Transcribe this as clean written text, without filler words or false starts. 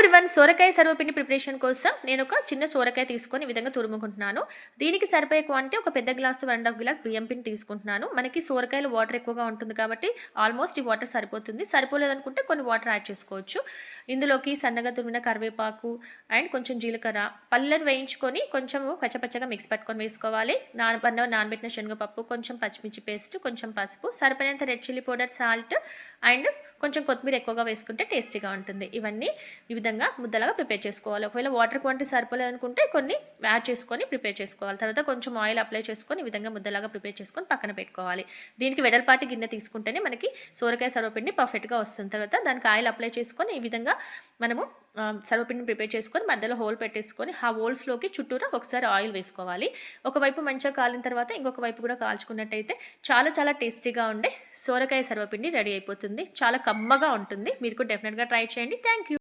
Everyone, సోరకాయ సర్వపిండి preparation కోసం నేను ఒక చిన్న సోరకాయ తీసుకొని ఈ విధంగా తురుముకుంటున్నాను. దీనికి సరిపోయే క్వాంటిటీ ఒక పెద్ద గ్లాస్‌తో 1 ½ గ్లాస్ బియ్యం పిండి తీసుకుంటున్నాను. మనకి సోరకాయలో వాటర్ ఎక్కువగా ఉంటుంది కాబట్టి ఆల్మోస్ట్ ఈ వాటర్ సరిపోతుంది. సరిపోలేదనుకుంటే కొన్ని వాటర్ యాడ్ చేసుకోవచ్చు. ఇందులోకి సన్నగా తురిమిన కరివేపాకు అండ్ కొంచెం జీలకర్ర, పల్లీలను వేయించుకొని కొంచెం కచ్చపచ్చగా మిక్స్ పట్టుకొని వేసుకోవాలి. నానబెట్టిన శనగపప్పు, కొంచెం పచ్చిమిర్చి పేస్ట్, కొంచెం పసుపు, సరిపోయినంత red chilli powder, salt and కొంచెం కొత్తిమీర ఎక్కువగా వేసుకుంటే టేస్టీగా ఉంటుంది. ఇవన్నీ ఈ విధంగా ముద్దలాగా ప్రిపేర్ చేసుకోవాలి. ఒకవేళ వాటర్ క్వాంటిటీ సరిపోలేదనుకుంటే కొన్ని యాడ్ చేసుకొని ప్రిపేర్ చేసుకోవాలి. తర్వాత కొంచెం ఆయిల్ అప్లై చేసుకొని ఈ విధంగా ముద్దలాగా ప్రిపేర్ చేసుకొని పక్కన పెట్టుకోవాలి. దీనికి వెడల్పాటి గిన్నె తీసుకుంటేనే మనకి సోరకాయ సర్వపిండి పర్ఫెక్ట్గా వస్తుంది. తర్వాత దానికి ఆయిల్ అప్లై చేసుకొని ఈ విధంగా మనము సర్వపిండిని ప్రిపేర్ చేసుకొని మధ్యలో హోల్ పెట్టేసుకొని ఆ హోల్స్లోకి చుట్టూరా ఒకసారి ఆయిల్ వేసుకోవాలి. ఒకవైపు మంచిగా కాలిన తర్వాత ఇంకొక వైపు కూడా కాల్చుకున్నట్టయితే చాలా చాలా టేస్టీగా ఉండే సోరకాయ సర్వపిండి రెడీ అయిపోతుంది. చాలా కమ్మగా ఉంటుంది. మీరు కూడా డెఫినెట్గా ట్రై చేయండి. Thank you.